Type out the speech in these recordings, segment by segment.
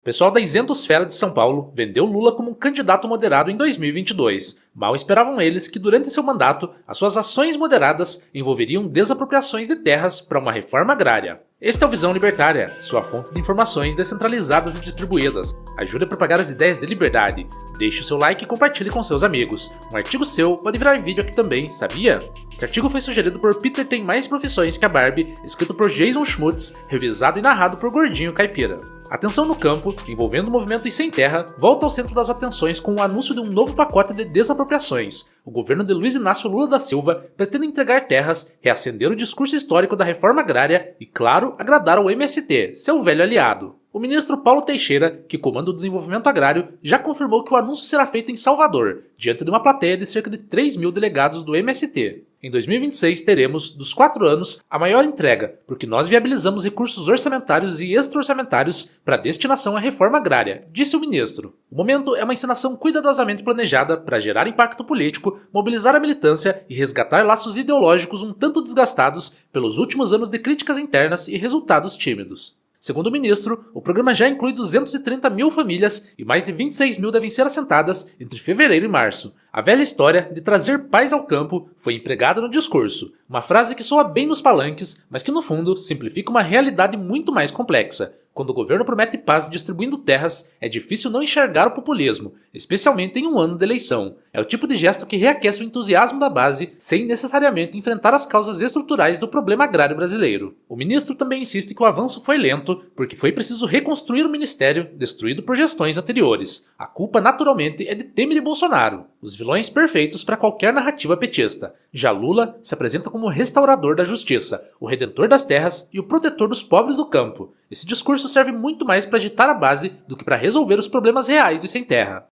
O pessoal da isentosfera de São Paulo vendeu Lula como um candidato moderado em 2022. Mal esperavam eles que durante seu mandato, as suas ações moderadas envolveriam desapropriações de terras para uma reforma agrária. Este é o Visão Libertária, sua fonte de informações descentralizadas e distribuídas. Ajude a propagar as ideias de liberdade. Deixe o seu like e compartilhe com seus amigos. Um artigo seu pode virar vídeo aqui também, sabia? Este artigo foi sugerido por Peter Tem Mais Profissões que a Barbie, escrito por Jason Schmutz, revisado e narrado por Gordinho Caipira. A tensão no campo, envolvendo o movimento E Sem Terra, volta ao centro das atenções com o anúncio de um novo pacote de desapropriações. O governo de Luiz Inácio Lula da Silva pretende entregar terras, reacender o discurso histórico da reforma agrária e, claro, agradar ao MST, seu velho aliado. O ministro Paulo Teixeira, que comanda o desenvolvimento agrário, já confirmou que o anúncio será feito em Salvador, diante de uma plateia de cerca de 3 mil delegados do MST. Em 2026 teremos, dos 4 anos, a maior entrega, porque nós viabilizamos recursos orçamentários e extra-orçamentários para destinação à reforma agrária, disse o ministro. O momento é uma encenação cuidadosamente planejada para gerar impacto político, mobilizar a militância e resgatar laços ideológicos um tanto desgastados pelos últimos anos de críticas internas e resultados tímidos. Segundo o ministro, o programa já inclui 230 mil famílias e mais de 26 mil devem ser assentadas entre fevereiro e março. A velha história de trazer paz ao campo foi empregada no discurso, uma frase que soa bem nos palanques, mas que no fundo simplifica uma realidade muito mais complexa. Quando o governo promete paz distribuindo terras, é difícil não enxergar o populismo, especialmente em um ano de eleição. É o tipo de gesto que reaquece o entusiasmo da base, sem necessariamente enfrentar as causas estruturais do problema agrário brasileiro. O ministro também insiste que o avanço foi lento, porque foi preciso reconstruir o ministério, destruído por gestões anteriores. A culpa, naturalmente, é de Temer e Bolsonaro, os vilões perfeitos para qualquer narrativa petista. Já Lula se apresenta como o restaurador da justiça, o redentor das terras e o protetor dos pobres do campo. Esse discurso serve muito mais para agitar a base do que para resolver os problemas reais do sem terra.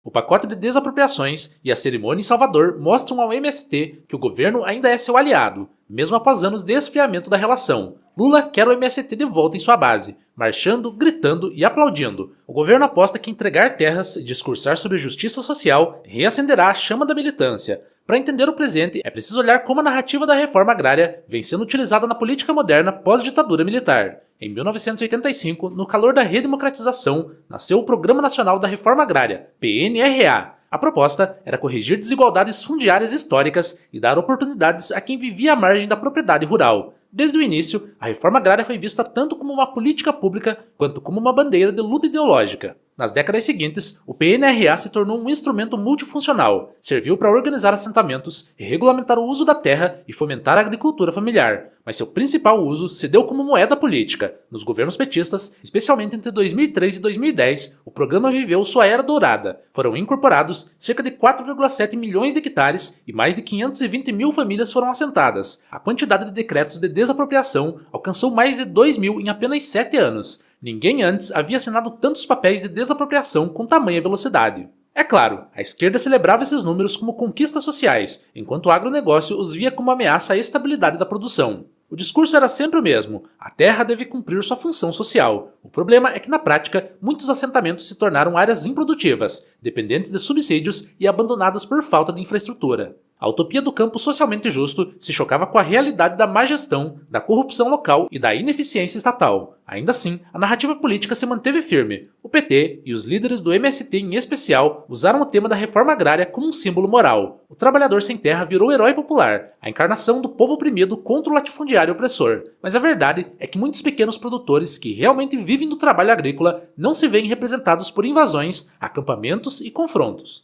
O pacote de desapropriações e a cerimônia em Salvador mostram ao MST que o governo ainda é seu aliado, mesmo após anos de esfriamento da relação. Lula quer o MST de volta em sua base, marchando, gritando e aplaudindo. O governo aposta que entregar terras e discursar sobre justiça social reacenderá a chama da militância. Para entender o presente, é preciso olhar como a narrativa da reforma agrária vem sendo utilizada na política moderna pós-ditadura militar. Em 1985, no calor da redemocratização, nasceu o Programa Nacional da Reforma Agrária, PNRA. A proposta era corrigir desigualdades fundiárias históricas e dar oportunidades a quem vivia à margem da propriedade rural. Desde o início, a reforma agrária foi vista tanto como uma política pública quanto como uma bandeira de luta ideológica. Nas décadas seguintes, o PNRA se tornou um instrumento multifuncional, serviu para organizar assentamentos e regulamentar o uso da terra e fomentar a agricultura familiar, mas seu principal uso se deu como moeda política. Nos governos petistas, especialmente entre 2003 e 2010, o programa viveu sua era dourada. Foram incorporados cerca de 4,7 milhões de hectares e mais de 520 mil famílias foram assentadas. A quantidade de decretos de desapropriação alcançou mais de 2 mil em apenas 7 anos. Ninguém antes havia assinado tantos papéis de desapropriação com tamanha velocidade. É claro, a esquerda celebrava esses números como conquistas sociais, enquanto o agronegócio os via como ameaça à estabilidade da produção. O discurso era sempre o mesmo: a terra deve cumprir sua função social. O problema é que, na prática, muitos assentamentos se tornaram áreas improdutivas, dependentes de subsídios e abandonadas por falta de infraestrutura. A utopia do campo socialmente justo se chocava com a realidade da má gestão, da corrupção local e da ineficiência estatal. Ainda assim, a narrativa política se manteve firme. O PT e os líderes do MST em especial usaram o tema da reforma agrária como um símbolo moral. O trabalhador sem terra virou o herói popular, a encarnação do povo oprimido contra o latifundiário opressor. Mas a verdade é que muitos pequenos produtores que realmente vivem do trabalho agrícola não se veem representados por invasões, acampamentos e confrontos.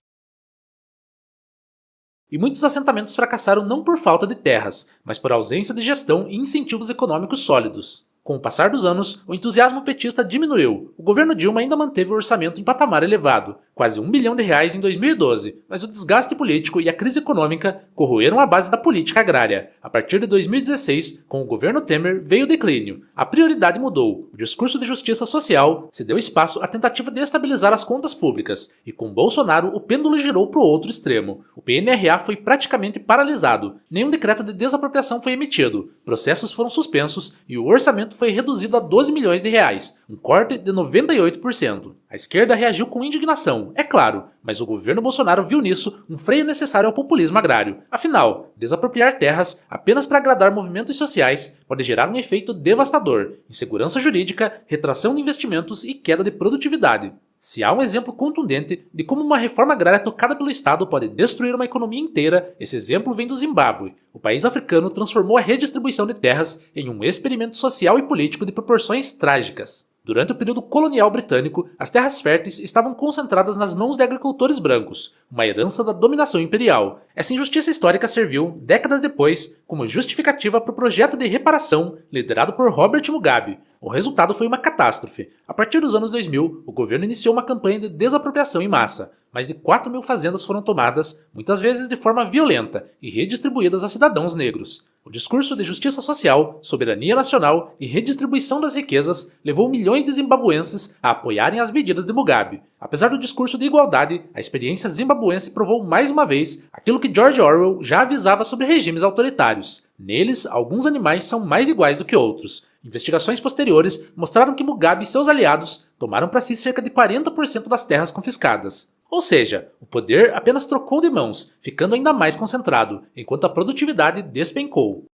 E muitos assentamentos fracassaram não por falta de terras, mas por ausência de gestão e incentivos econômicos sólidos. Com o passar dos anos, o entusiasmo petista diminuiu. O governo Dilma ainda manteve o orçamento em patamar elevado, quase R$1 bilhão em 2012, mas o desgaste político e a crise econômica corroeram a base da política agrária. A partir de 2016, com o governo Temer, veio o declínio. A prioridade mudou. O discurso de justiça social se deu espaço à tentativa de estabilizar as contas públicas, e com Bolsonaro o pêndulo girou para o outro extremo. O PNRA foi praticamente paralisado. Nenhum decreto de desapropriação foi emitido. Processos foram suspensos e o orçamento foi reduzido a 12 milhões de reais, um corte de 98%. A esquerda reagiu com indignação, é claro, mas o governo Bolsonaro viu nisso um freio necessário ao populismo agrário. Afinal, desapropriar terras apenas para agradar movimentos sociais pode gerar um efeito devastador: insegurança jurídica, retração de investimentos e queda de produtividade. Se há um exemplo contundente de como uma reforma agrária tocada pelo Estado pode destruir uma economia inteira, esse exemplo vem do Zimbábue. O país africano transformou a redistribuição de terras em um experimento social e político de proporções trágicas. Durante o período colonial britânico, as terras férteis estavam concentradas nas mãos de agricultores brancos, uma herança da dominação imperial. Essa injustiça histórica serviu, décadas depois, como justificativa para o projeto de reparação liderado por Robert Mugabe. O resultado foi uma catástrofe. A partir dos anos 2000, o governo iniciou uma campanha de desapropriação em massa. Mais de 4 mil fazendas foram tomadas, muitas vezes de forma violenta, e redistribuídas a cidadãos negros. O discurso de justiça social, soberania nacional e redistribuição das riquezas levou milhões de zimbabuenses a apoiarem as medidas de Mugabe. Apesar do discurso de igualdade, a experiência zimbabuense provou mais uma vez aquilo que George Orwell já avisava sobre regimes autoritários. Neles, alguns animais são mais iguais do que outros. Investigações posteriores mostraram que Mugabe e seus aliados tomaram para si cerca de 40% das terras confiscadas. Ou seja, o poder apenas trocou de mãos, ficando ainda mais concentrado, enquanto a produtividade despencou.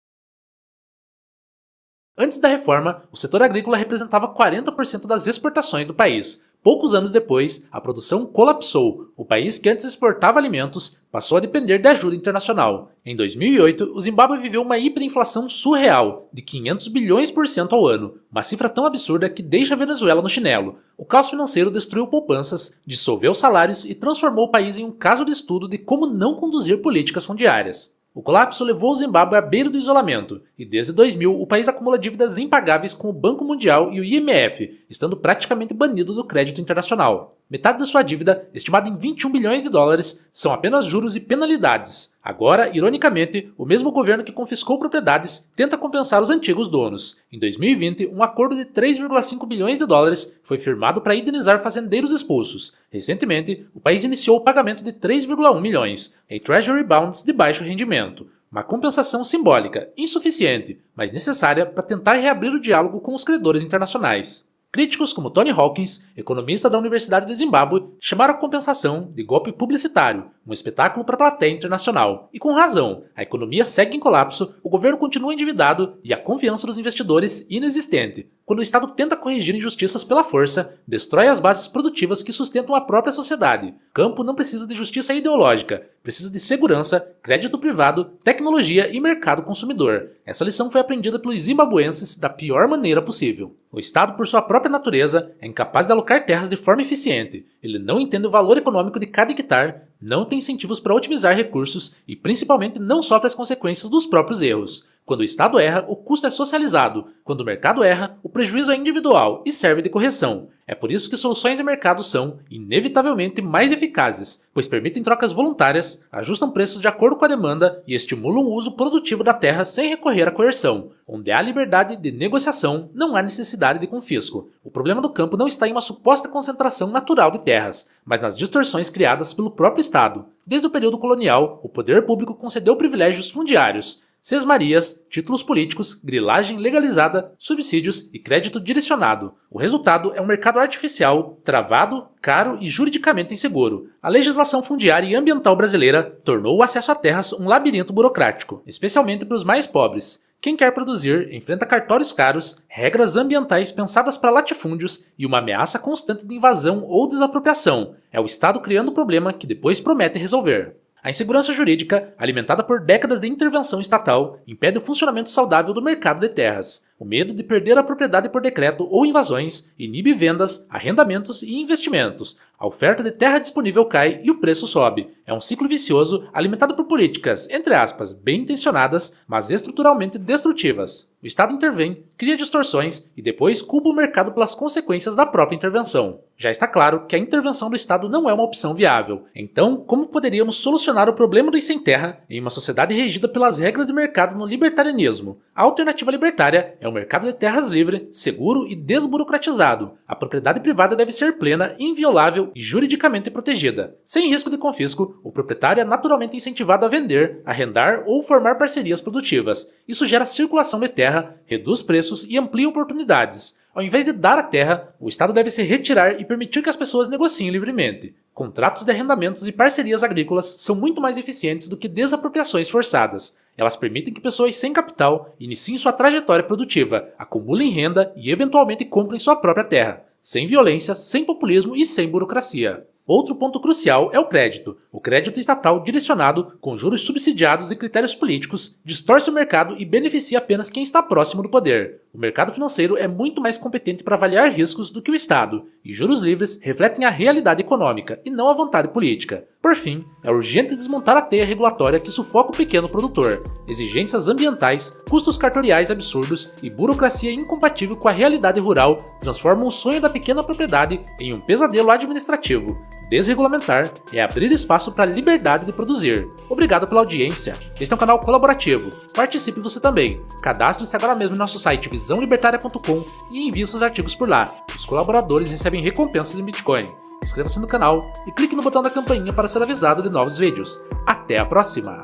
Antes da reforma, o setor agrícola representava 40% das exportações do país. Poucos anos depois, a produção colapsou. O país que antes exportava alimentos passou a depender de ajuda internacional. Em 2008, o Zimbábue viveu uma hiperinflação surreal, de 500 bilhões por cento ao ano, uma cifra tão absurda que deixa a Venezuela no chinelo. O caos financeiro destruiu poupanças, dissolveu salários e transformou o país em um caso de estudo de como não conduzir políticas fundiárias. O colapso levou o Zimbábue à beira do isolamento, e desde 2000 o país acumula dívidas impagáveis com o Banco Mundial e o IMF, estando praticamente banido do crédito internacional. Metade da sua dívida, estimada em 21 bilhões de dólares, são apenas juros e penalidades. Agora, ironicamente, o mesmo governo que confiscou propriedades tenta compensar os antigos donos. Em 2020, um acordo de 3,5 bilhões de dólares foi firmado para indenizar fazendeiros expulsos. Recentemente, o país iniciou o pagamento de 3,1 milhões em Treasury Bonds de baixo rendimento. Uma compensação simbólica, insuficiente, mas necessária para tentar reabrir o diálogo com os credores internacionais. Críticos como Tony Hawkins, economista da Universidade de Zimbábue, chamaram a compensação de golpe publicitário, um espetáculo para a plateia internacional. E com razão, a economia segue em colapso, o governo continua endividado e a confiança dos investidores inexistente. Quando o Estado tenta corrigir injustiças pela força, destrói as bases produtivas que sustentam a própria sociedade. O campo não precisa de justiça ideológica, precisa de segurança, crédito privado, tecnologia e mercado consumidor. Essa lição foi aprendida pelos zimbabuenses da pior maneira possível. O Estado, por sua própria natureza, é incapaz de alocar terras de forma eficiente. Ele não entende o valor econômico de cada hectare, não tem incentivos para otimizar recursos e, principalmente, não sofre as consequências dos próprios erros. Quando o Estado erra, o custo é socializado. Quando o mercado erra, o prejuízo é individual e serve de correção. É por isso que soluções de mercado são, inevitavelmente, mais eficazes, pois permitem trocas voluntárias, ajustam preços de acordo com a demanda e estimulam o uso produtivo da terra sem recorrer à coerção. Onde há liberdade de negociação, não há necessidade de confisco. O problema do campo não está em uma suposta concentração natural de terras, mas nas distorções criadas pelo próprio Estado. Desde o período colonial, o poder público concedeu privilégios fundiários, sesmarias, títulos políticos, grilagem legalizada, subsídios e crédito direcionado. O resultado é um mercado artificial, travado, caro e juridicamente inseguro. A legislação fundiária e ambiental brasileira tornou o acesso a terras um labirinto burocrático, especialmente para os mais pobres. Quem quer produzir enfrenta cartórios caros, regras ambientais pensadas para latifúndios e uma ameaça constante de invasão ou desapropriação. É o Estado criando o problema que depois promete resolver. A insegurança jurídica, alimentada por décadas de intervenção estatal, impede o funcionamento saudável do mercado de terras. O medo de perder a propriedade por decreto ou invasões inibe vendas, arrendamentos e investimentos. A oferta de terra disponível cai e o preço sobe. É um ciclo vicioso alimentado por políticas, entre aspas, bem intencionadas, mas estruturalmente destrutivas. O Estado intervém, cria distorções e depois culpa o mercado pelas consequências da própria intervenção. Já está claro que a intervenção do Estado não é uma opção viável. Então, como poderíamos solucionar o problema dos sem terra em uma sociedade regida pelas regras de mercado no libertarianismo? A alternativa libertária é um mercado de terras livre, seguro e desburocratizado. A propriedade privada deve ser plena, inviolável e juridicamente protegida. Sem risco de confisco, o proprietário é naturalmente incentivado a vender, arrendar ou formar parcerias produtivas. Isso gera circulação de terra, reduz preços e amplia oportunidades. Ao invés de dar a terra, o Estado deve se retirar e permitir que as pessoas negociem livremente. Contratos de arrendamentos e parcerias agrícolas são muito mais eficientes do que desapropriações forçadas. Elas permitem que pessoas sem capital iniciem sua trajetória produtiva, acumulem renda e eventualmente comprem sua própria terra, sem violência, sem populismo e sem burocracia. Outro ponto crucial é o crédito. O crédito estatal direcionado, com juros subsidiados e critérios políticos, distorce o mercado e beneficia apenas quem está próximo do poder. O mercado financeiro é muito mais competente para avaliar riscos do que o Estado, e juros livres refletem a realidade econômica e não a vontade política. Por fim, é urgente desmontar a teia regulatória que sufoca o pequeno produtor. Exigências ambientais, custos cartoriais absurdos e burocracia incompatível com a realidade rural transformam o sonho da pequena propriedade em um pesadelo administrativo. Desregulamentar é abrir espaço para a liberdade de produzir. Obrigado pela audiência. Este é um canal colaborativo. Participe você também. Cadastre-se agora mesmo em nosso site visãolibertaria.com e envie seus artigos por lá. Os colaboradores recebem recompensas em Bitcoin. Inscreva-se no canal e clique no botão da campainha para ser avisado de novos vídeos. Até a próxima!